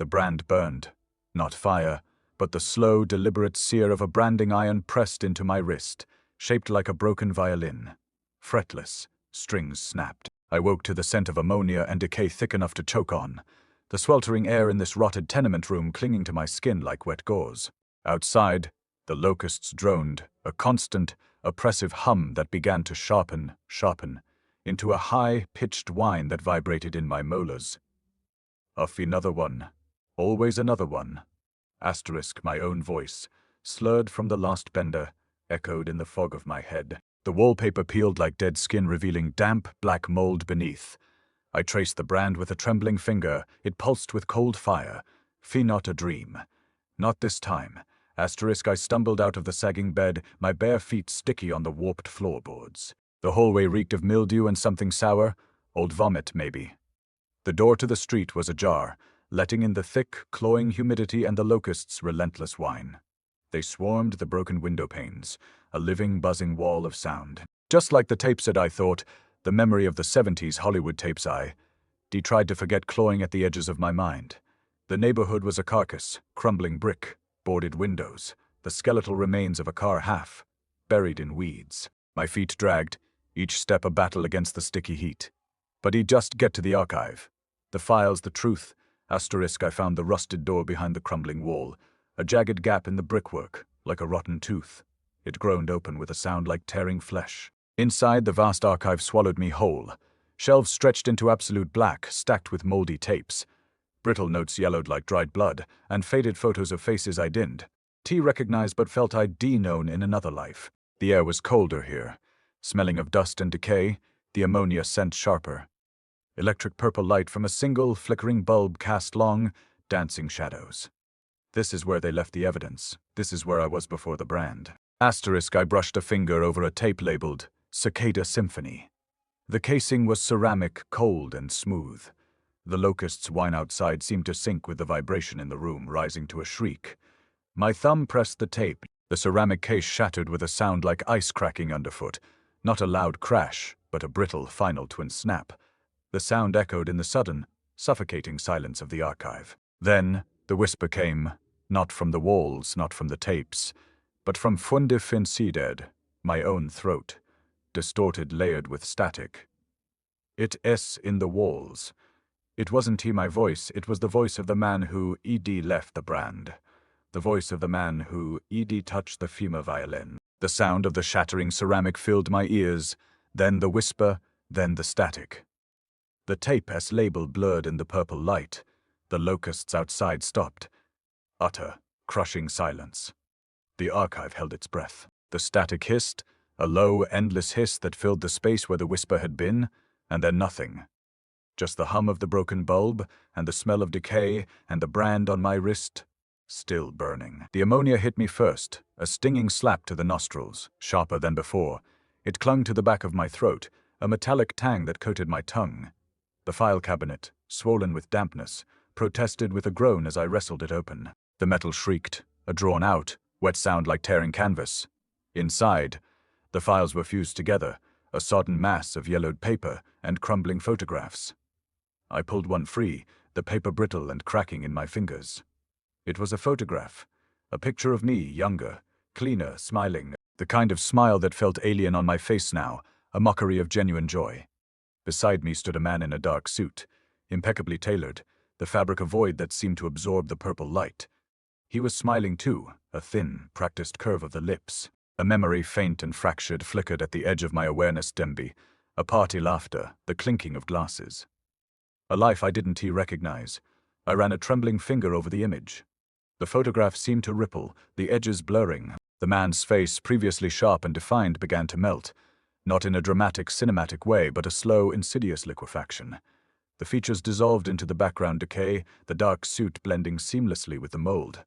brand burned. Not fire, but the slow, deliberate sear of a branding iron pressed into my wrist, shaped like a broken violin. Fretless, strings snapped. I woke to the scent of ammonia and decay thick enough to choke on. The sweltering air in this rotted tenement room clinging to my skin like wet gauze. Outside, the locusts droned, a constant, oppressive hum that began to sharpen, into a high-pitched whine that vibrated in my molars. Off another one. Always another one. Asterisk my own voice, slurred from the last bender, echoed in the fog of my head. The wallpaper peeled like dead skin, revealing damp, black mold beneath. I traced the brand with a trembling finger. It pulsed with cold fire. Fear not a dream. Not this time. Asterisk I stumbled out of the sagging bed, my bare feet sticky on the warped floorboards. The hallway reeked of mildew and something sour. Old vomit, maybe. The door to the street was ajar, letting in the thick, cloying humidity and the locusts' relentless whine. They swarmed the broken window panes, a living, buzzing wall of sound. Just like the tapes that I thought, the memory of the 70s Hollywood tapes tried to forget clawing at the edges of my mind. The neighborhood was a carcass, crumbling brick, boarded windows, the skeletal remains of a car half, buried in weeds. My feet dragged, each step a battle against the sticky heat. But he'd just get to the archive. The files, the truth. Asterisk I found the rusted door behind the crumbling wall, a jagged gap in the brickwork, like a rotten tooth. It groaned open with a sound like tearing flesh. Inside, the vast archive swallowed me whole. Shelves stretched into absolute black, stacked with moldy tapes. Brittle notes yellowed like dried blood, and faded photos of faces I didn't recognized but felt I'd known in another life. The air was colder here, smelling of dust and decay, the ammonia scent sharper. Electric purple light from a single, flickering bulb cast long, dancing shadows. This is where they left the evidence. This is where I was before the brand. Asterisk I brushed a finger over a tape labeled Cicada Symphony. The casing was ceramic, cold and smooth. The locusts' whine outside seemed to sync with the vibration in the room, rising to a shriek. My thumb pressed the tape. The ceramic case shattered with a sound like ice cracking underfoot. Not a loud crash, but a brittle, final twin snap. The sound echoed in the sudden, suffocating silence of the archive. Then, the whisper came, not from the walls, not from the tapes, but from funde fincided, my own throat, distorted, layered with static. It is in the walls. It wasn't my voice, it was the voice of the man who left the brand. The voice of the man who touched the femur violin. The sound of the shattering ceramic filled my ears, then the whisper, then the static. The tape S label blurred in the purple light. The locusts outside stopped. Utter, crushing silence. The archive held its breath. The static hissed, a low, endless hiss that filled the space where the whisper had been, and then nothing. Just the hum of the broken bulb, and the smell of decay, and the brand on my wrist, still burning. The ammonia hit me first, a stinging slap to the nostrils, sharper than before. It clung to the back of my throat, a metallic tang that coated my tongue. The file cabinet, swollen with dampness, protested with a groan as I wrestled it open. The metal shrieked, a drawn-out, wet sound like tearing canvas. Inside, the files were fused together, a sodden mass of yellowed paper and crumbling photographs. I pulled one free, the paper brittle and cracking in my fingers. It was a photograph, a picture of me, younger, cleaner, smiling, the kind of smile that felt alien on my face now, a mockery of genuine joy. Beside me stood a man in a dark suit, impeccably tailored, the fabric of void that seemed to absorb the purple light. He was smiling too, a thin, practiced curve of the lips. A memory faint and fractured flickered at the edge of my awareness Demby, a party laughter, the clinking of glasses. A life I didn't recognize. I ran a trembling finger over the image. The photograph seemed to ripple, the edges blurring. The man's face, previously sharp and defined, began to melt, not in a dramatic, cinematic way, but a slow, insidious liquefaction. The features dissolved into the background decay, the dark suit blending seamlessly with the mold.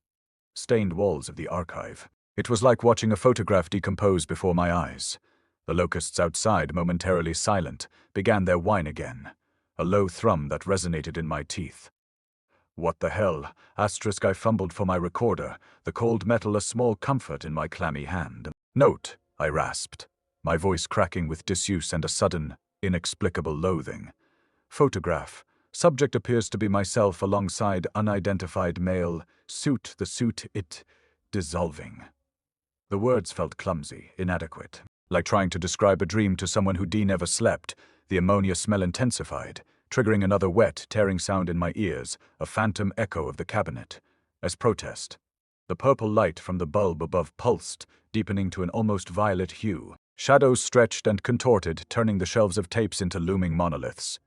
Stained walls of the archive. It was like watching a photograph decompose before my eyes. The locusts outside, momentarily silent, began their whine again, a low thrum that resonated in my teeth. What the hell? Asterisk I fumbled for my recorder, the cold metal a small comfort in my clammy hand. Note, I rasped, my voice cracking with disuse and a sudden, inexplicable loathing. Photograph, Subject appears to be myself alongside unidentified male. Suit, the suit, it, dissolving. The words felt clumsy, inadequate. Like trying to describe a dream to someone who never slept. The ammonia smell intensified, triggering another wet, tearing sound in my ears, a phantom echo of the cabinet. As protest, the purple light from the bulb above pulsed, deepening to an almost violet hue. Shadows stretched and contorted, turning the shelves of tapes into looming monoliths.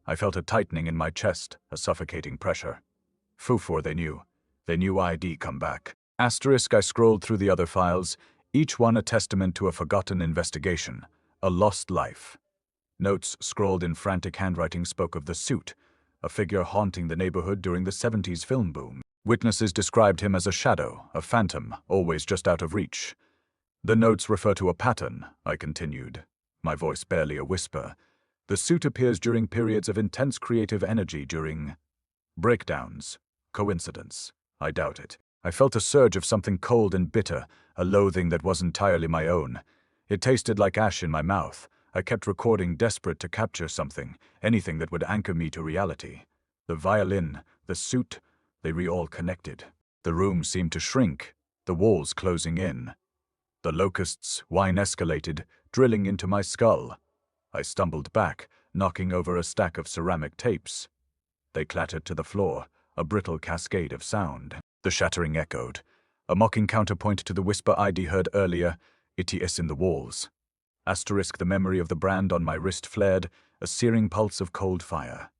I felt a tightening in my chest, a suffocating pressure. Fufor, they knew. They knew I'd come back. Asterisk, I scrolled through the other files, each one a testament to a forgotten investigation, a lost life. Notes scrawled in frantic handwriting spoke of the suit, a figure haunting the neighborhood during the 70s film boom. Witnesses described him as a shadow, a phantom, always just out of reach. The notes refer to a pattern, I continued, my voice barely a whisper. The suit appears during periods of intense creative energy during breakdowns. Coincidence? I doubt it. I felt a surge of something cold and bitter, a loathing that wasn't entirely my own. It tasted like ash in my mouth. I kept recording, desperate to capture something, anything that would anchor me to reality. The violin, the suit, they were all connected. The room seemed to shrink, the walls closing in. The locusts, whine escalated, drilling into my skull. I stumbled back, knocking over a stack of ceramic tapes. They clattered to the floor, a brittle cascade of sound. The shattering echoed, a mocking counterpoint to the whisper I'd heard earlier, "It in the walls." Asterisk, the memory of the brand on my wrist flared, a searing pulse of cold fire.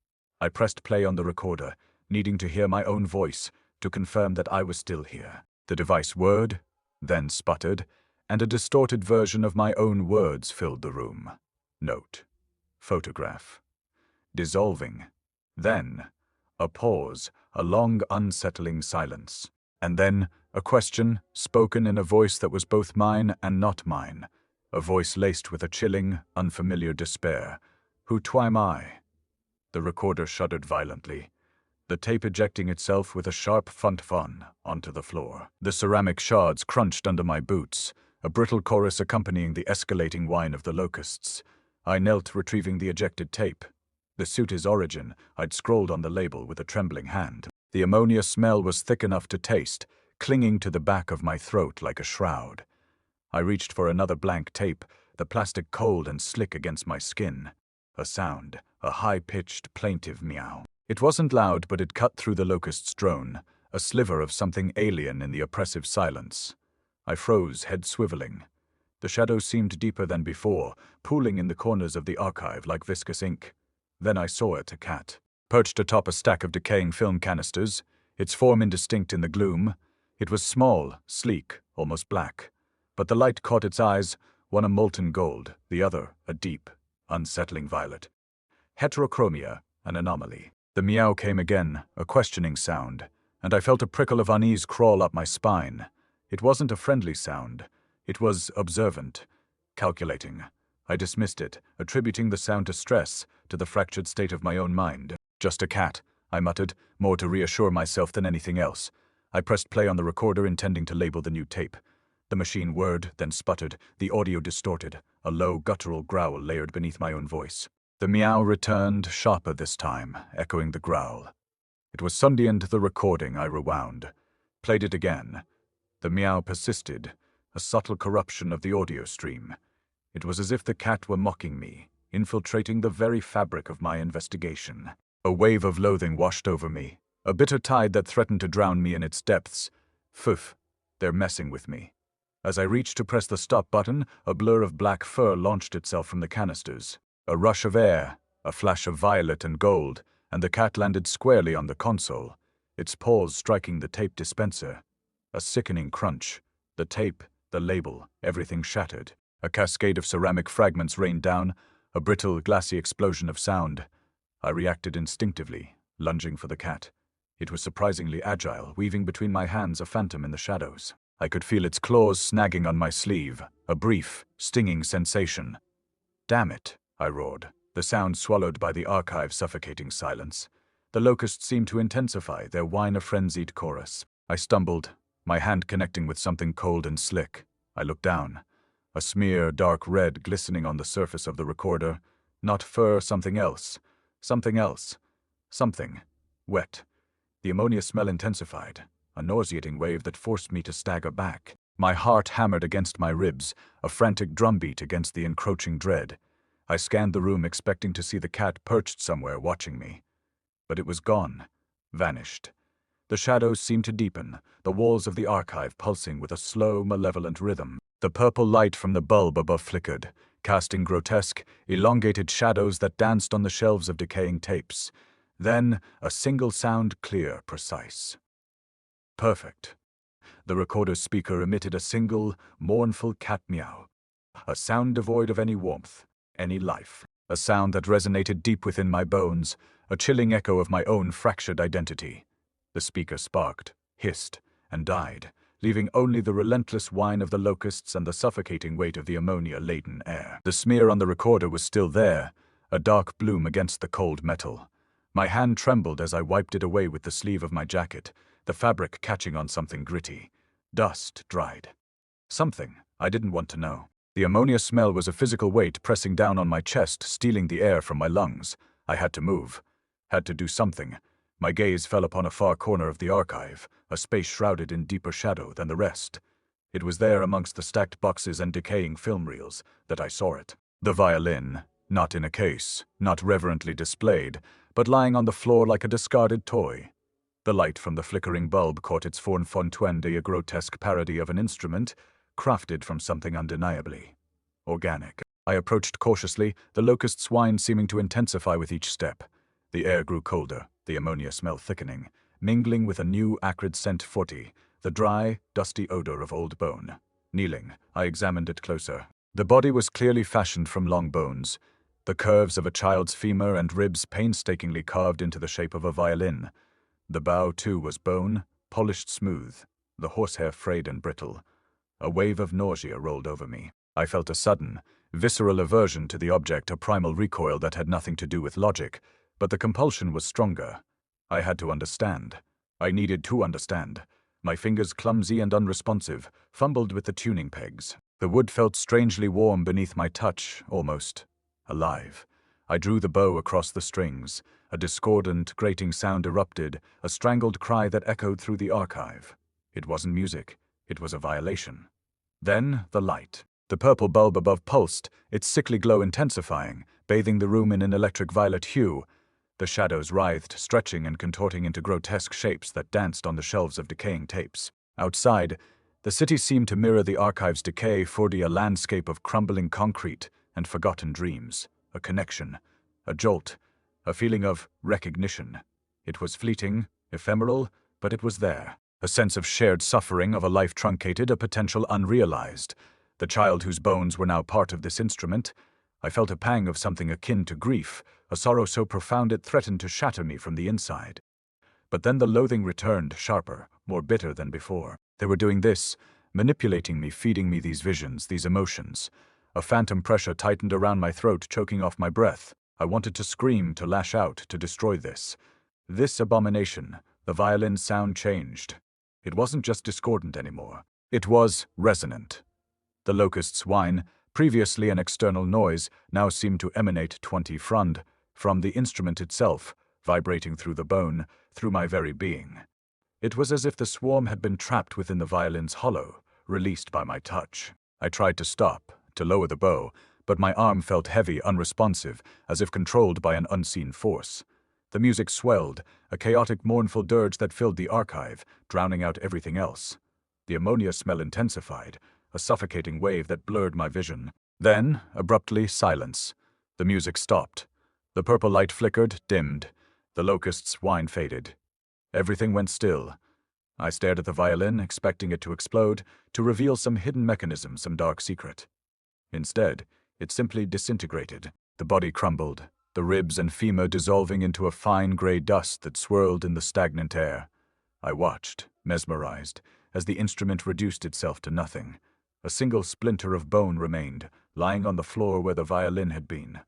I pressed play on the recorder, needing to hear my own voice, to confirm that I was still here. The device whirred, then sputtered, and a distorted version of my own words filled the room. Note. Photograph. Dissolving. Then, a pause, a long, unsettling silence. And then, a question, spoken in a voice that was both mine and not mine. A voice laced with a chilling, unfamiliar despair. Who twam I? The recorder shuddered violently, the tape ejecting itself with a sharp thud onto the floor. The ceramic shards crunched under my boots, a brittle chorus accompanying the escalating whine of the locusts. I knelt, retrieving the ejected tape. The suit's origin, I'd scrolled on the label with a trembling hand. The ammonia smell was thick enough to taste, clinging to the back of my throat like a shroud. I reached for another blank tape, the plastic cold and slick against my skin. A sound, a high-pitched, plaintive meow. It wasn't loud, but it cut through the locust's drone, a sliver of something alien in the oppressive silence. I froze, head swiveling. The shadows seemed deeper than before, pooling in the corners of the archive like viscous ink. Then I saw it, a cat, perched atop a stack of decaying film canisters, its form indistinct in the gloom. It was small, sleek, almost black. But the light caught its eyes, one a molten gold, the other a deep, unsettling violet. Heterochromia, an anomaly. The meow came again, a questioning sound, and I felt a prickle of unease crawl up my spine. It wasn't a friendly sound. It was observant, calculating. I dismissed it, attributing the sound to stress, to the fractured state of my own mind. Just a cat, I muttered, more to reassure myself than anything else. I pressed play on the recorder, intending to label the new tape. The machine whirred, then sputtered, the audio distorted, a low, guttural growl layered beneath my own voice. The meow returned, sharper this time, echoing the growl. It was Sundian the recording. I rewound, played it again. The meow persisted, a subtle corruption of the audio stream. It was as if the cat were mocking me, infiltrating the very fabric of my investigation. A wave of loathing washed over me, a bitter tide that threatened to drown me in its depths. Poof, they're messing with me. As I reached to press the stop button, a blur of black fur launched itself from the canisters. A rush of air, a flash of violet and gold, and the cat landed squarely on the console, its paws striking the tape dispenser. A sickening crunch. The tape, the label, everything shattered. A cascade of ceramic fragments rained down, a brittle, glassy explosion of sound. I reacted instinctively, lunging for the cat. It was surprisingly agile, weaving between my hands, a phantom in the shadows. I could feel its claws snagging on my sleeve, a brief, stinging sensation. Damn it, I roared, the sound swallowed by the archive's suffocating silence. The locusts seemed to intensify, their whine a frenzied chorus. I stumbled, my hand connecting with something cold and slick. I looked down, a smear dark red glistening on the surface of the recorder. Not fur, something else. Something else. Something. Wet. The ammonia smell intensified, a nauseating wave that forced me to stagger back. My heart hammered against my ribs, a frantic drumbeat against the encroaching dread. I scanned the room expecting to see the cat perched somewhere watching me. But it was gone. Vanished. The shadows seemed to deepen, the walls of the archive pulsing with a slow, malevolent rhythm. The purple light from the bulb above flickered, casting grotesque, elongated shadows that danced on the shelves of decaying tapes. Then, a single sound, clear, precise. Perfect. The recorder's speaker emitted a single, mournful cat meow. A sound devoid of any warmth, any life. A sound that resonated deep within my bones, a chilling echo of my own fractured identity. The speaker sparked, hissed, and died, leaving only the relentless whine of the locusts and the suffocating weight of the ammonia-laden air. The smear on the recorder was still there, a dark bloom against the cold metal. My hand trembled as I wiped it away with the sleeve of my jacket, the fabric catching on something gritty. Dust dried. Something I didn't want to know. The ammonia smell was a physical weight pressing down on my chest, stealing the air from my lungs. I had to move. Had to do something. My gaze fell upon a far corner of the archive, a space shrouded in deeper shadow than the rest. It was there amongst the stacked boxes and decaying film reels that I saw it. The violin, not in a case, not reverently displayed, but lying on the floor like a discarded toy. The light from the flickering bulb caught its fontaine, a grotesque parody of an instrument, crafted from something undeniably organic. I approached cautiously, the locust's whine seeming to intensify with each step. The air grew colder, the ammonia smell thickening, mingling with a new acrid scent the dry, dusty odor of old bone. Kneeling, I examined it closer. The body was clearly fashioned from long bones, the curves of a child's femur and ribs painstakingly carved into the shape of a violin. The bow, too, was bone, polished smooth, the horsehair frayed and brittle. A wave of nausea rolled over me. I felt a sudden, visceral aversion to the object, a primal recoil that had nothing to do with logic, but the compulsion was stronger. I had to understand. I needed to understand. My fingers, clumsy and unresponsive, fumbled with the tuning pegs. The wood felt strangely warm beneath my touch, almost alive. I drew the bow across the strings. A discordant, grating sound erupted, a strangled cry that echoed through the archive. It wasn't music. It was a violation. Then, the light. The purple bulb above pulsed, its sickly glow intensifying, bathing the room in an electric violet hue. The shadows writhed, stretching and contorting into grotesque shapes that danced on the shelves of decaying tapes. Outside, the city seemed to mirror the archive's decay, a landscape of crumbling concrete and forgotten dreams. A connection, a jolt, a feeling of recognition. It was fleeting, ephemeral, but it was there. A sense of shared suffering, of a life truncated, a potential unrealized. The child whose bones were now part of this instrument. I felt a pang of something akin to grief, a sorrow so profound it threatened to shatter me from the inside. But then the loathing returned, sharper, more bitter than before. They were doing this, manipulating me, feeding me these visions, these emotions. A phantom pressure tightened around my throat, choking off my breath. I wanted to scream, to lash out, to destroy this. This abomination. The violin sound changed. It wasn't just discordant anymore. It was resonant. The locust's whine, previously an external noise, now seemed to emanate from the instrument itself, vibrating through the bone, through my very being. It was as if the swarm had been trapped within the violin's hollow, released by my touch. I tried to stop, to lower the bow, but my arm felt heavy, unresponsive, as if controlled by an unseen force. The music swelled, a chaotic, mournful dirge that filled the archive, drowning out everything else. The ammonia smell intensified, a suffocating wave that blurred my vision. Then, abruptly, silence. The music stopped. The purple light flickered, dimmed. The locust's whine faded. Everything went still. I stared at the violin, expecting it to explode, to reveal some hidden mechanism, some dark secret. Instead, it simply disintegrated. The body crumbled, the ribs and femur dissolving into a fine gray dust that swirled in the stagnant air. I watched, mesmerized, as the instrument reduced itself to nothing. A single splinter of bone remained, lying on the floor where the violin had been.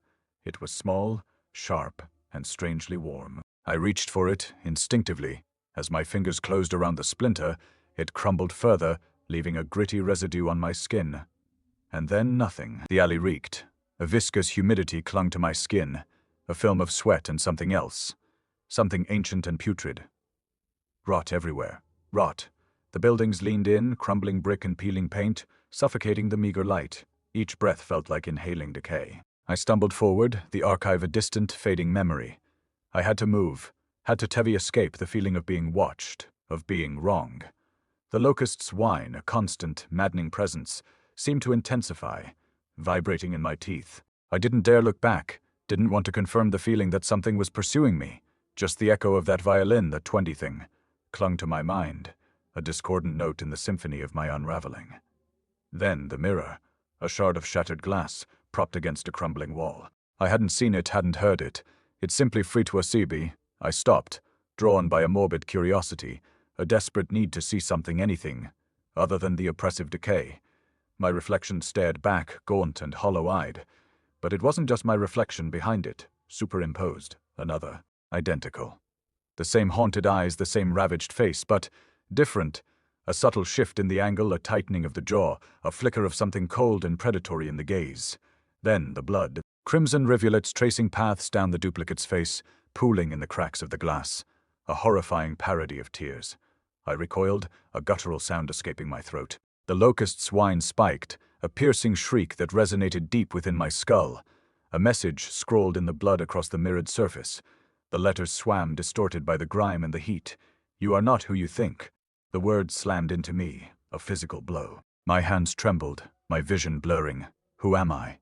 It was small, sharp, and strangely warm. I reached for it, instinctively. As my fingers closed around the splinter, it crumbled further, leaving a gritty residue on my skin. And then nothing. The alley reeked. A viscous humidity clung to my skin, a film of sweat and something else. something ancient and putrid. Rot everywhere. Rot. The buildings leaned in, crumbling brick and peeling paint, suffocating the meager light. Each breath felt like inhaling decay. I stumbled forward, the archive a distant, fading memory. I had to move, had to escape the feeling of being watched, of being wrong. The locust's whine, a constant, maddening presence, seemed to intensify, vibrating in my teeth. I didn't dare look back, didn't want to confirm the feeling that something was pursuing me. Just the echo of that violin, the 20 thing, clung to my mind, a discordant note in the symphony of my unraveling. Then the mirror, a shard of shattered glass, propped against a crumbling wall. I hadn't seen it, hadn't heard it. It's simply free to Asibi. I stopped, drawn by a morbid curiosity, a desperate need to see something, anything, other than the oppressive decay. My reflection stared back, gaunt and hollow-eyed. But it wasn't just my reflection behind it, superimposed, another, identical. The same haunted eyes, the same ravaged face, but different. A subtle shift in the angle, a tightening of the jaw, a flicker of something cold and predatory in the gaze. Then the blood. Crimson rivulets tracing paths down the duplicate's face, pooling in the cracks of the glass. A horrifying parody of tears. I recoiled, a guttural sound escaping my throat. The locust's whine spiked, a piercing shriek that resonated deep within my skull. A message scrawled in the blood across the mirrored surface. The letters swam, distorted by the grime and the heat. "You are not who you think." The words slammed into me, a physical blow. My hands trembled, my vision blurring. Who am I?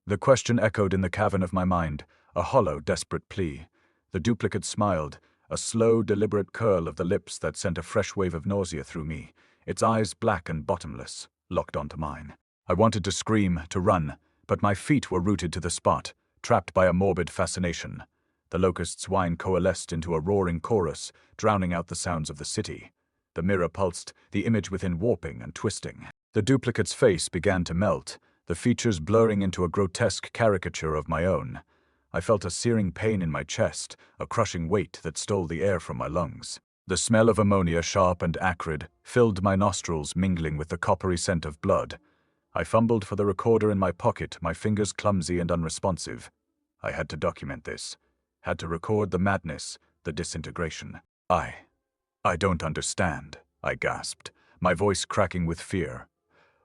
The question echoed in the cavern of my mind, a hollow, desperate plea. The duplicate smiled, a slow, deliberate curl of the lips that sent a fresh wave of nausea through me, its eyes black and bottomless, locked onto mine. I wanted to scream, to run, but my feet were rooted to the spot, trapped by a morbid fascination. The locust's whine coalesced into a roaring chorus, drowning out the sounds of the city. The mirror pulsed, the image within warping and twisting. The duplicate's face began to melt, the features blurring into a grotesque caricature of my own. I felt a searing pain in my chest, a crushing weight that stole the air from my lungs. The smell of ammonia, sharp and acrid, filled my nostrils, mingling with the coppery scent of blood. I fumbled for the recorder in my pocket, my fingers clumsy and unresponsive. I had to document this. Had to record the madness, the disintegration. I don't understand, I gasped, my voice cracking with fear.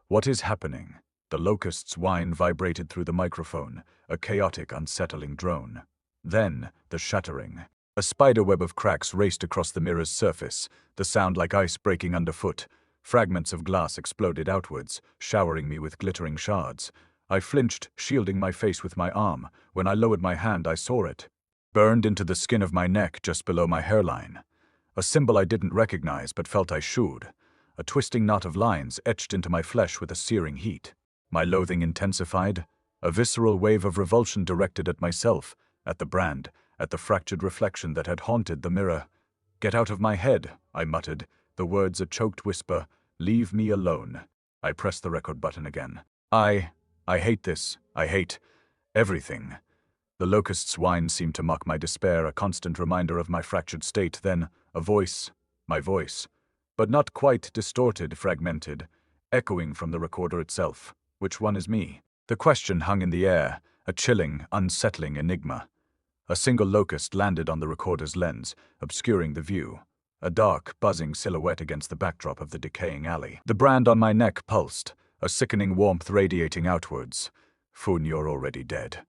What is happening? The locust's whine vibrated through the microphone, a chaotic, unsettling drone. Then, the shattering. A spiderweb of cracks raced across the mirror's surface, the sound like ice breaking underfoot. Fragments of glass exploded outwards, showering me with glittering shards. I flinched, shielding my face with my arm. When I lowered my hand, I saw it. Burned into the skin of my neck just below my hairline. A symbol I didn't recognize but felt I should. A twisting knot of lines etched into my flesh with a searing heat. My loathing intensified, a visceral wave of revulsion directed at myself, at the brand, at the fractured reflection that had haunted the mirror. "Get out of my head," I muttered, the words a choked whisper. "Leave me alone." I pressed the record button again. I hate this. I hate everything. The locust's whine seemed to mock my despair, a constant reminder of my fractured state. Then, a voice, my voice, but not quite, distorted, fragmented, echoing from the recorder itself. Which one is me? The question hung in the air, a chilling, unsettling enigma. A single locust landed on the recorder's lens, obscuring the view, a dark, buzzing silhouette against the backdrop of the decaying alley. The brand on my neck pulsed, a sickening warmth radiating outwards. "Foon, you're already dead."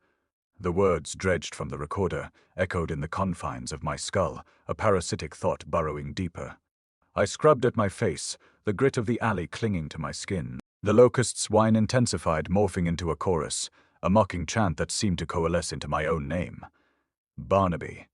The words, dredged from the recorder, echoed in the confines of my skull, a parasitic thought burrowing deeper. I scrubbed at my face, the grit of the alley clinging to my skin. The locust's whine intensified, morphing into a chorus, a mocking chant that seemed to coalesce into my own name. Barnaby.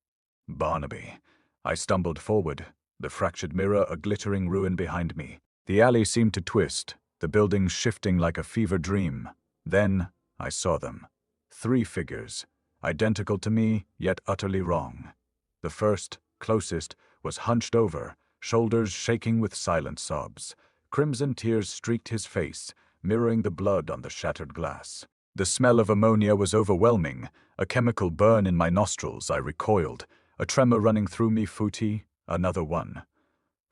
Barnaby. I stumbled forward, the fractured mirror a glittering ruin behind me. The alley seemed to twist, the buildings shifting like a fever dream. Then I saw them. 3 figures, identical to me, yet utterly wrong. The first, closest, was hunched over, shoulders shaking with silent sobs. Crimson tears streaked his face, mirroring the blood on the shattered glass. The smell of ammonia was overwhelming, a chemical burn in my nostrils. I recoiled, a tremor running through me. Footy, another one.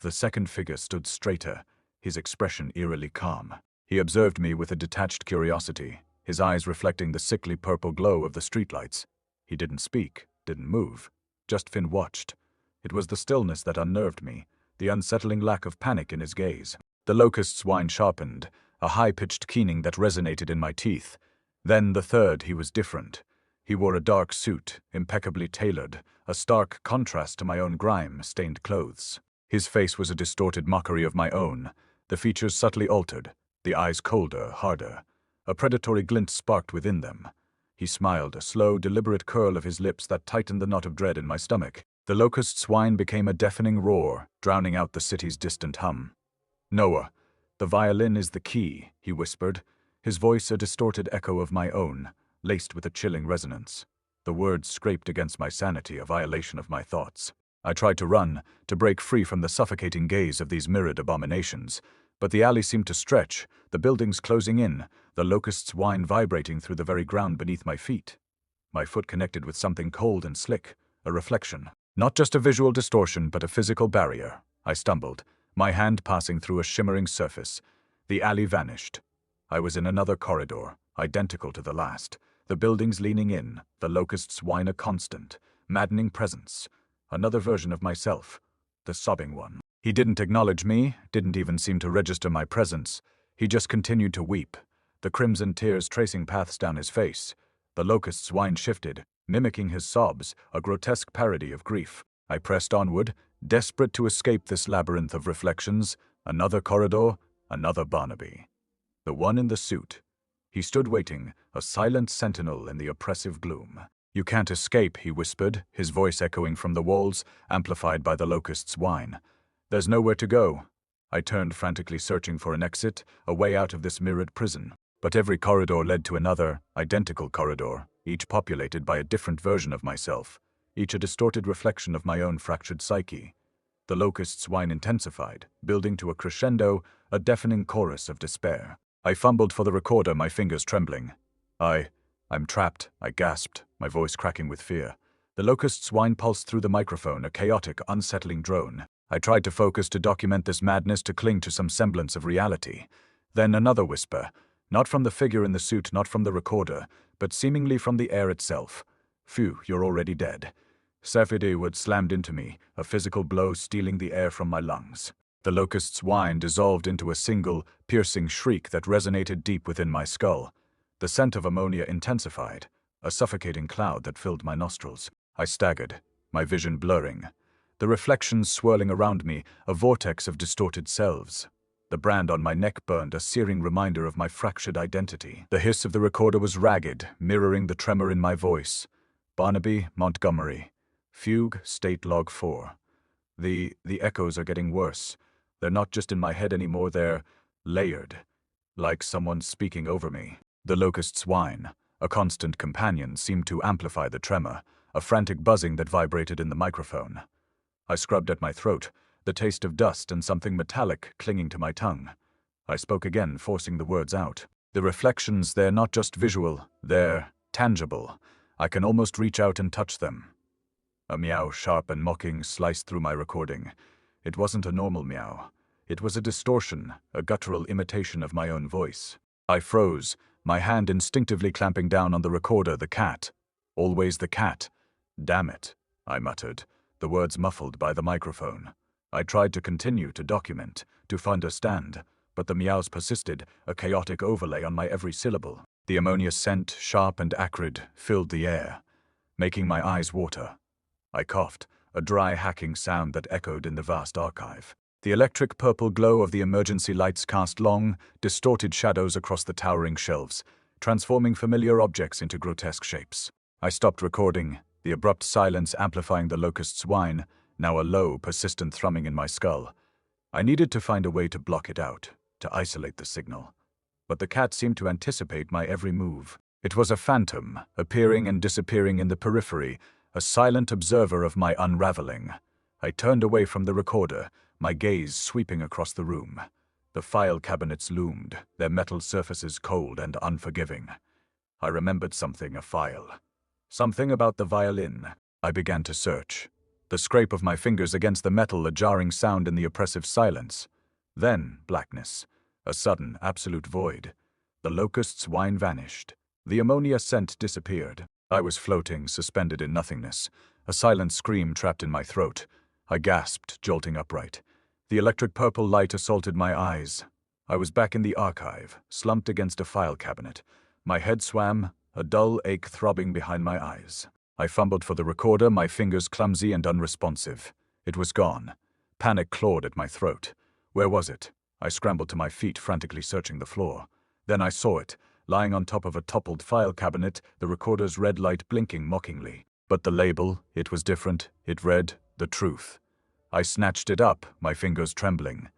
The second figure stood straighter, his expression eerily calm. He observed me with a detached curiosity, his eyes reflecting the sickly purple glow of the streetlights. He didn't speak, didn't move, just Finn watched. It was the stillness that unnerved me, the unsettling lack of panic in his gaze. The locust's whine sharpened, a high-pitched keening that resonated in my teeth. Then the third, he was different. He wore a dark suit, impeccably tailored, a stark contrast to my own grime-stained clothes. His face was a distorted mockery of my own, the features subtly altered, the eyes colder, harder. A predatory glint sparked within them. He smiled, a slow, deliberate curl of his lips that tightened the knot of dread in my stomach. The locust's whine became a deafening roar, drowning out the city's distant hum. "Noah, the violin is the key," he whispered, his voice a distorted echo of my own, laced with a chilling resonance. The words scraped against my sanity, a violation of my thoughts. I tried to run, to break free from the suffocating gaze of these mirrored abominations, but the alley seemed to stretch, the buildings closing in, the locust's whine vibrating through the very ground beneath my feet. My foot connected with something cold and slick, a reflection. Not just a visual distortion, but a physical barrier. I stumbled, my hand passing through a shimmering surface. The alley vanished. I was in another corridor, identical to the last. The buildings leaning in, the locust's whine a constant, maddening presence. Another version of myself, the sobbing one. He didn't acknowledge me, didn't even seem to register my presence. He just continued to weep, the crimson tears tracing paths down his face. The locust's whine shifted, mimicking his sobs, a grotesque parody of grief. I pressed onward, desperate to escape this labyrinth of reflections. Another corridor, another Barnaby. The one in the suit. He stood waiting, a silent sentinel in the oppressive gloom. "You can't escape," he whispered, his voice echoing from the walls, amplified by the locust's whine. "There's nowhere to go." I turned, frantically searching for an exit, a way out of this mirrored prison. But every corridor led to another, identical corridor, each populated by a different version of myself, each a distorted reflection of my own fractured psyche. The locust's whine intensified, building to a crescendo, a deafening chorus of despair. I fumbled for the recorder, my fingers trembling. I'm trapped, I gasped, my voice cracking with fear. The locust's whine pulsed through the microphone, a chaotic, unsettling drone. I tried to focus, to document this madness, to cling to some semblance of reality. Then another whisper, not from the figure in the suit, not from the recorder, but seemingly from the air itself. "Phew, you're already dead." Safety would slammed into me, a physical blow stealing the air from my lungs. The locust's whine dissolved into a single, piercing shriek that resonated deep within my skull. The scent of ammonia intensified, a suffocating cloud that filled my nostrils. I staggered, my vision blurring. The reflections swirling around me, a vortex of distorted selves. The brand on my neck burned, a searing reminder of my fractured identity. The hiss of the recorder was ragged, mirroring the tremor in my voice. Barnaby Montgomery. Fugue, State Log 4. The echoes are getting worse. They're not just in my head anymore, they're layered. Like someone speaking over me. The locust's whine, a constant companion, seemed to amplify the tremor, a frantic buzzing that vibrated in the microphone. I scrubbed at my throat, the taste of dust and something metallic clinging to my tongue. I spoke again, forcing the words out. The reflections, they're not just visual, they're tangible. I can almost reach out and touch them. A meow, sharp and mocking, sliced through my recording. It wasn't a normal meow. It was a distortion, a guttural imitation of my own voice. I froze, my hand instinctively clamping down on the recorder. The cat. Always the cat. "Damn it," I muttered, the words muffled by the microphone. I tried to continue, to document, to understand, but the meows persisted, a chaotic overlay on my every syllable. The ammonia scent, sharp and acrid, filled the air, making my eyes water. I coughed, a dry hacking sound that echoed in the vast archive. The electric purple glow of the emergency lights cast long, distorted shadows across the towering shelves, transforming familiar objects into grotesque shapes. I stopped recording, the abrupt silence amplifying the locust's whine, now a low, persistent thrumming in my skull. I needed to find a way to block it out, to isolate the signal. But the cat seemed to anticipate my every move. It was a phantom, appearing and disappearing in the periphery, a silent observer of my unraveling. I turned away from the recorder, my gaze sweeping across the room. The file cabinets loomed, their metal surfaces cold and unforgiving. I remembered something, a file. Something about the violin. I began to search. The scrape of my fingers against the metal, a jarring sound in the oppressive silence. Then blackness, a sudden, absolute void. The locust's whine vanished. The ammonia scent disappeared. I was floating, suspended in nothingness, A silent scream trapped in my throat. I gasped, jolting upright. The electric purple light assaulted my eyes. I was back in the archive, slumped against a file cabinet. My head swam, a dull ache throbbing behind my eyes. I fumbled for the recorder, my fingers clumsy and unresponsive. It was gone. Panic clawed at my throat. Where was it? I scrambled to my feet, frantically searching the floor. Then I saw it, lying on top of a toppled file cabinet, the recorder's red light blinking mockingly. But the label, it was different. It read, "The Truth." I snatched it up, my fingers trembling.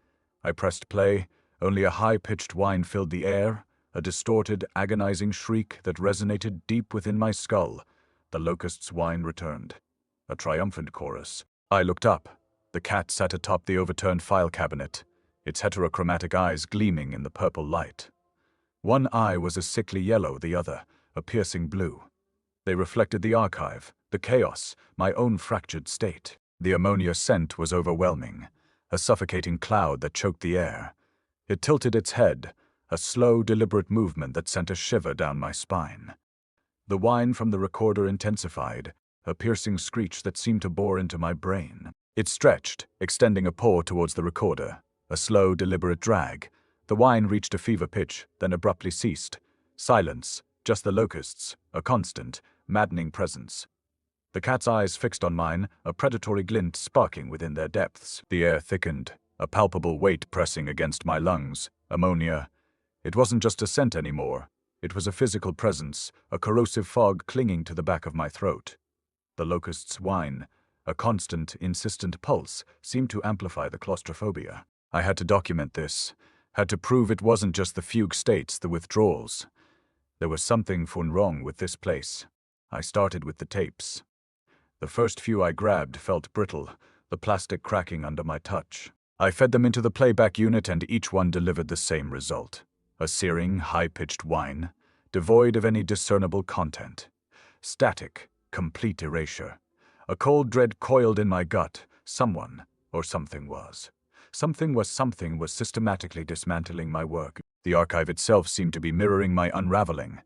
I pressed play. Only a high-pitched whine filled the air, a distorted, agonizing shriek that resonated deep within my skull. The locust's whine returned. A triumphant chorus. I looked up. The cat sat atop the overturned file cabinet, its heterochromatic eyes gleaming in the purple light. One eye was a sickly yellow, the other, a piercing blue. They reflected the archive, the chaos, my own fractured state. The ammonia scent was overwhelming, a suffocating cloud that choked the air. It tilted its head, a slow, deliberate movement that sent a shiver down my spine. The whine from the recorder intensified, a piercing screech that seemed to bore into my brain. It stretched, extending a paw towards the recorder, a slow, deliberate drag. The whine reached a fever pitch, then abruptly ceased. Silence, just the locusts, a constant, maddening presence. The cat's eyes fixed on mine, a predatory glint sparking within their depths. The air thickened, a palpable weight pressing against my lungs. Ammonia. It wasn't just a scent anymore. It was a physical presence, a corrosive fog clinging to the back of my throat. The locust's whine, a constant, insistent pulse, seemed to amplify the claustrophobia. I had to document this, had to prove it wasn't just the fugue states, the withdrawals. There was something wrong with this place. I started with the tapes. The first few I grabbed felt brittle, the plastic cracking under my touch. I fed them into the playback unit and each one delivered the same result. A searing, high-pitched whine, devoid of any discernible content. Static, complete erasure. A cold dread coiled in my gut. Someone, or something was. Something was systematically dismantling my work. The archive itself seemed to be mirroring my unraveling.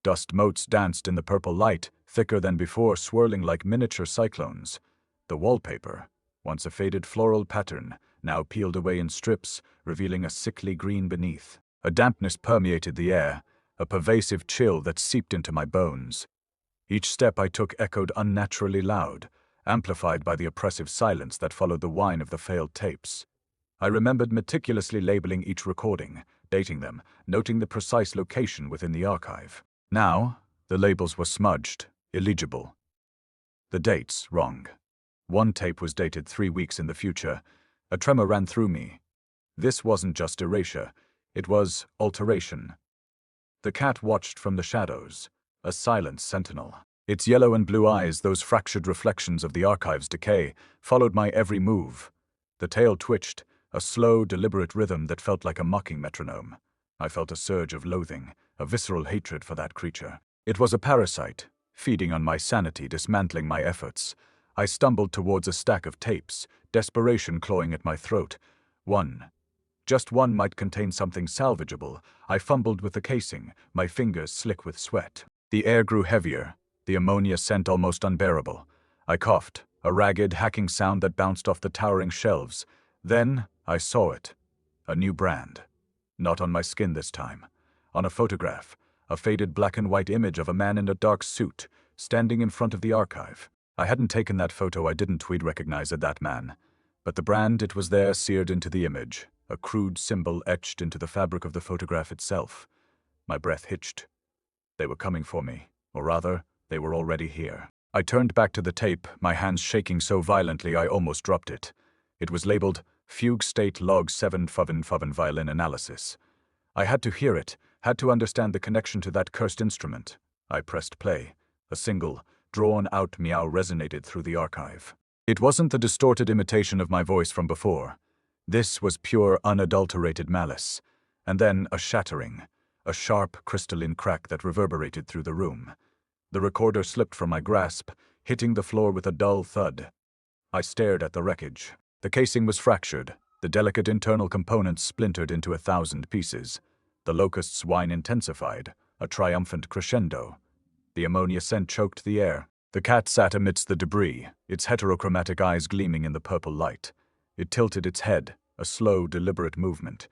Dust motes danced in the purple light, thicker than before, swirling like miniature cyclones. The wallpaper, once a faded floral pattern, now peeled away in strips, revealing a sickly green beneath. A dampness permeated the air, a pervasive chill that seeped into my bones. Each step I took echoed unnaturally loud, amplified by the oppressive silence that followed the whine of the failed tapes. I remembered meticulously labeling each recording, dating them, noting the precise location within the archive. Now, the labels were smudged, illegible. The dates wrong. One tape was dated 3 weeks in the future. A tremor ran through me. This wasn't just erasure, it was alteration. The cat watched from the shadows, a silent sentinel. Its yellow and blue eyes, those fractured reflections of the archive's decay, followed my every move. The tail twitched, a slow, deliberate rhythm that felt like a mocking metronome. I felt a surge of loathing, a visceral hatred for that creature. It was a parasite, feeding on my sanity, dismantling my efforts. I stumbled towards a stack of tapes, desperation clawing at my throat. One. Just one might contain something salvageable. I fumbled with the casing, my fingers slick with sweat. The air grew heavier, the ammonia scent almost unbearable. I coughed, a ragged, hacking sound that bounced off the towering shelves. Then I saw it. A new brand. Not on my skin this time. On a photograph, a faded black and white image of a man in a dark suit, standing in front of the archive. I hadn't taken that photo, I didn't recognize that man. But the brand, it was there, seared into the image, a crude symbol etched into the fabric of the photograph itself. My breath hitched. They were coming for me, or rather, they were already here. I turned back to the tape, my hands shaking so violently I almost dropped it. It was labeled Fugue State Log 7 Fuven Violin Analysis. I had to hear it, had to understand the connection to that cursed instrument. I pressed play. A single, drawn-out meow resonated through the archive. It wasn't the distorted imitation of my voice from before. This was pure, unadulterated malice. And then a shattering, a sharp, crystalline crack that reverberated through the room. The recorder slipped from my grasp, hitting the floor with a dull thud. I stared at the wreckage. The casing was fractured, the delicate internal components splintered into 1,000 pieces. The locust's whine intensified, a triumphant crescendo. The ammonia scent choked the air. The cat sat amidst the debris, its heterochromatic eyes gleaming in the purple light. It tilted its head, a slow, deliberate movement.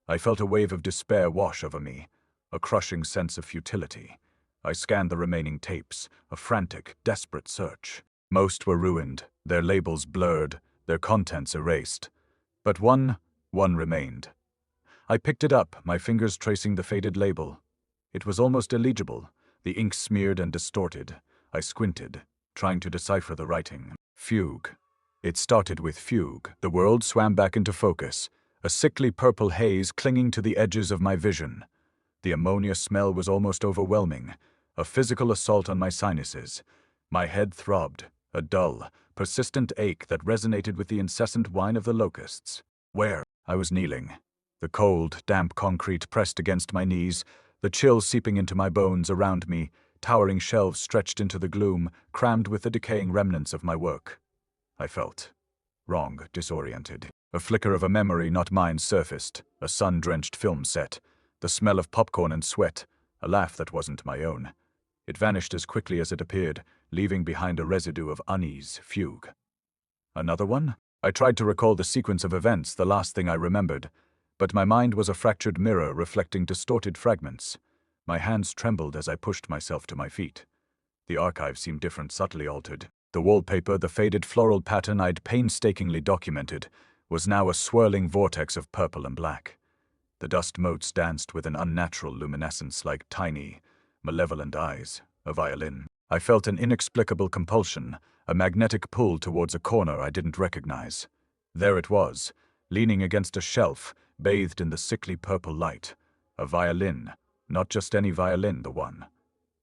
I felt a wave of despair wash over me, a crushing sense of futility. I scanned the remaining tapes, a frantic, desperate search. Most were ruined, their labels blurred, their contents erased. But one remained. I picked it up, my fingers tracing the faded label. It was almost illegible, the ink smeared and distorted. I squinted, trying to decipher the writing. Fugue. It started with fugue. The world swam back into focus, a sickly purple haze clinging to the edges of my vision. The ammonia smell was almost overwhelming, a physical assault on my sinuses. My head throbbed, a dull, persistent ache that resonated with the incessant whine of the locusts. Where? I was kneeling. The cold, damp concrete pressed against my knees, the chill seeping into my bones around me, towering shelves stretched into the gloom, crammed with the decaying remnants of my work. I felt wrong, disoriented. A flicker of a memory not mine surfaced, a sun-drenched film set, the smell of popcorn and sweat, a laugh that wasn't my own. It vanished as quickly as it appeared, leaving behind a residue of unease, fugue. Another one? I tried to recall the sequence of events, the last thing I remembered, but my mind was a fractured mirror reflecting distorted fragments. My hands trembled as I pushed myself to my feet. The archive seemed different, subtly altered. The wallpaper, the faded floral pattern I'd painstakingly documented, was now a swirling vortex of purple and black. The dust motes danced with an unnatural luminescence like tiny, malevolent eyes, a violin. I felt an inexplicable compulsion, a magnetic pull towards a corner I didn't recognize. There it was, leaning against a shelf, bathed in the sickly purple light. A violin, not just any violin, the one.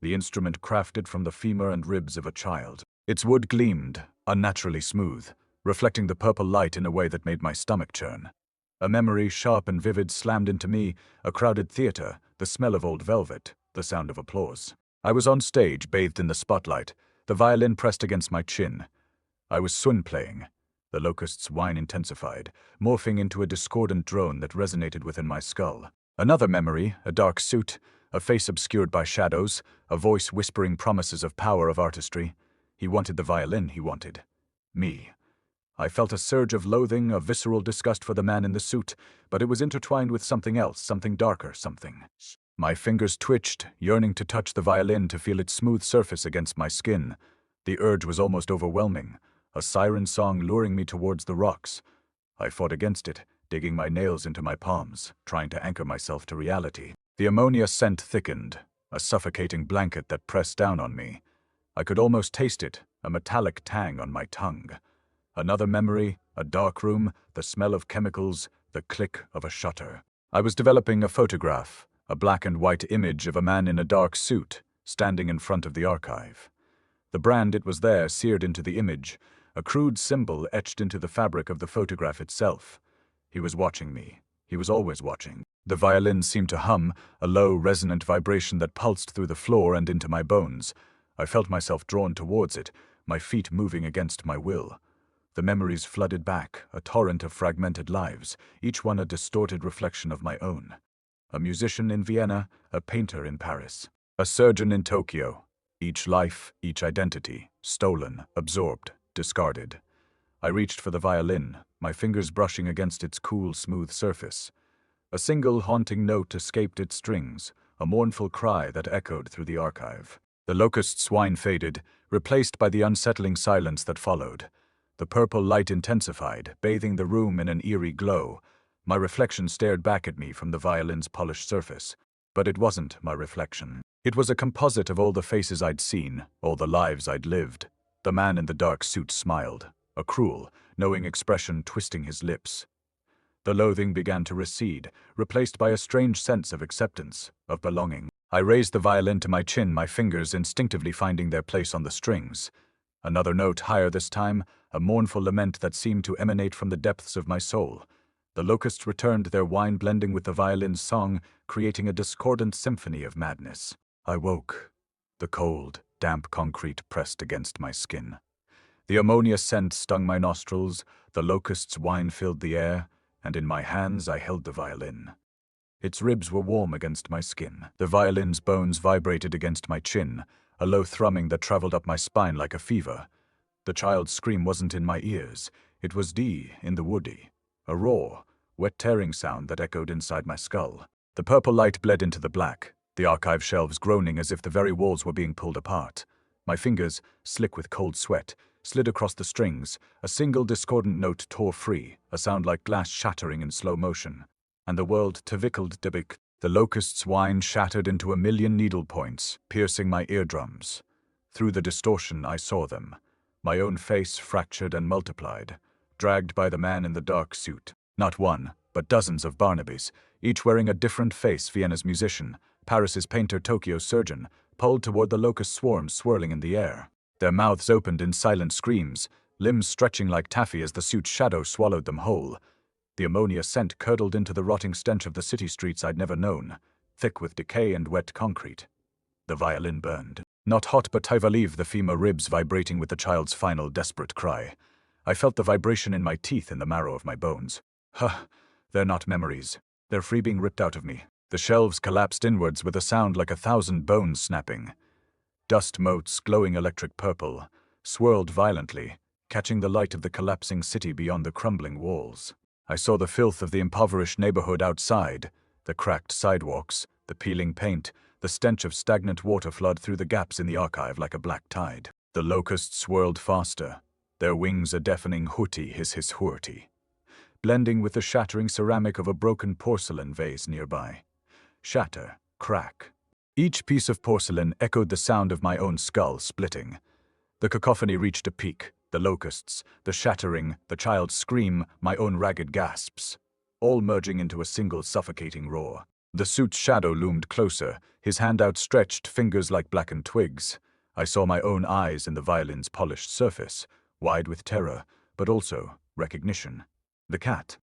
The instrument crafted from the femur and ribs of a child. Its wood gleamed, unnaturally smooth, reflecting the purple light in a way that made my stomach churn. A memory, sharp and vivid, slammed into me, a crowded theater, the smell of old velvet, the sound of applause. I was on stage, bathed in the spotlight, the violin pressed against my chin. I was swing playing. The locust's whine intensified, morphing into a discordant drone that resonated within my skull. Another memory, a dark suit, a face obscured by shadows, a voice whispering promises of power, of artistry. He wanted the violin, he wanted me. I felt a surge of loathing, a visceral disgust for the man in the suit, but it was intertwined with something else, something darker, something. My fingers twitched, yearning to touch the violin, to feel its smooth surface against my skin. The urge was almost overwhelming, a siren song luring me towards the rocks. I fought against it, digging my nails into my palms, trying to anchor myself to reality. The ammonia scent thickened, a suffocating blanket that pressed down on me. I could almost taste it, a metallic tang on my tongue. Another memory, a dark room, the smell of chemicals, the click of a shutter. I was developing a photograph, a black and white image of a man in a dark suit, standing in front of the archive. The brand, it was there, seared into the image, a crude symbol etched into the fabric of the photograph itself. He was watching me. He was always watching. The violin seemed to hum, a low, resonant vibration that pulsed through the floor and into my bones. I felt myself drawn towards it, my feet moving against my will. The memories flooded back, a torrent of fragmented lives, each one a distorted reflection of my own. A musician in Vienna, a painter in Paris, a surgeon in Tokyo. Each life, each identity, stolen, absorbed, discarded. I reached for the violin, my fingers brushing against its cool, smooth surface. A single haunting note escaped its strings, a mournful cry that echoed through the archive. The locust's whine faded, replaced by the unsettling silence that followed. The purple light intensified, bathing the room in an eerie glow. My reflection stared back at me from the violin's polished surface. But it wasn't my reflection. It was a composite of all the faces I'd seen, all the lives I'd lived. The man in the dark suit smiled, a cruel, knowing expression twisting his lips. The loathing began to recede, replaced by a strange sense of acceptance, of belonging. I raised the violin to my chin, my fingers instinctively finding their place on the strings. Another note higher this time, a mournful lament that seemed to emanate from the depths of my soul. The locusts returned, their whine blending with the violin's song, creating a discordant symphony of madness. I woke. The cold, damp concrete pressed against my skin. The ammonia scent stung my nostrils, the locust's whine filled the air, and in my hands I held the violin. Its ribs were warm against my skin. The violin's bones vibrated against my chin, a low thrumming that traveled up my spine like a fever. The child's scream wasn't in my ears. It was in the woody. A raw, wet tearing sound that echoed inside my skull. The purple light bled into the black, the archive shelves groaning as if the very walls were being pulled apart. My fingers, slick with cold sweat, slid across the strings. A single discordant note tore free, a sound like glass shattering in slow motion. And the world tevickled debik. The locust's whine shattered into a million needle points, piercing my eardrums. Through the distortion I saw them. My own face fractured and multiplied, dragged by the man in the dark suit. Not one, but dozens of Barnabys, each wearing a different face: Vienna's musician, Paris's painter, Tokyo's surgeon, pulled toward the locust swarms swirling in the air. Their mouths opened in silent screams, limbs stretching like taffy as the suit's shadow swallowed them whole. The ammonia scent curdled into the rotting stench of the city streets I'd never known, thick with decay and wet concrete. The violin burned. Not hot, but the femur ribs vibrating with the child's final desperate cry. I felt the vibration in my teeth, in the marrow of my bones. They're not memories. They're free, being ripped out of me. The shelves collapsed inwards with a sound like 1,000 bones snapping. Dust motes, glowing electric purple, swirled violently, catching the light of the collapsing city beyond the crumbling walls. I saw the filth of the impoverished neighborhood outside, the cracked sidewalks, the peeling paint, the stench of stagnant water flood through the gaps in the archive like a black tide. The locusts swirled faster, their wings a deafening hooty hiss hooty, blending with the shattering ceramic of a broken porcelain vase nearby. Shatter, crack. Each piece of porcelain echoed the sound of my own skull splitting. The cacophony reached a peak. The locusts, the shattering, the child's scream, my own ragged gasps, all merging into a single suffocating roar. The suit's shadow loomed closer, his hand outstretched, fingers like blackened twigs. I saw my own eyes in the violin's polished surface, wide with terror, but also recognition. The cat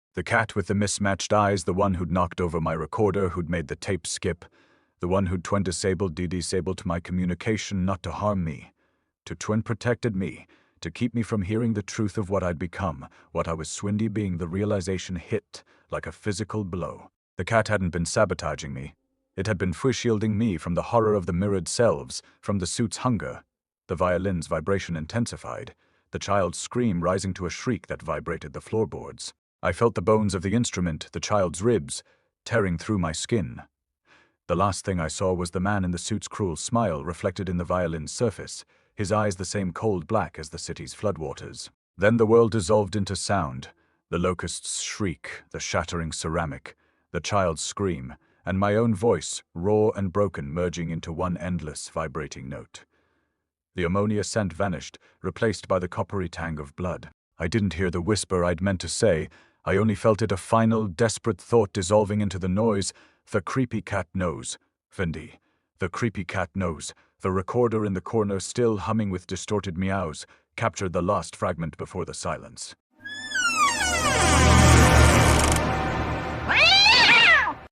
with the mismatched eyes, the one who'd knocked over my recorder, who'd made the tape skip, the one who'd disabled my communication, not to harm me, to protected me, to keep me from hearing the truth of what I'd become, what I was swindy being. The realization hit like a physical blow. The cat hadn't been sabotaging me. It had been shielding me from the horror of the mirrored selves, from the suit's hunger. The violin's vibration intensified, the child's scream rising to a shriek that vibrated the floorboards. I felt the bones of the instrument, the child's ribs, tearing through my skin. The last thing I saw was the man in the suit's cruel smile reflected in the violin's surface, his eyes the same cold black as the city's floodwaters. Then the world dissolved into sound, the locust's shriek, the shattering ceramic, the child's scream, and my own voice, raw and broken, merging into one endless, vibrating note. The ammonia scent vanished, replaced by the coppery tang of blood. I didn't hear the whisper I'd meant to say. I only felt it, a final, desperate thought dissolving into the noise. The creepy cat knows. Fendi. The creepy cat knows. The recorder in the corner, still humming with distorted meows, captured the lost fragment before the silence.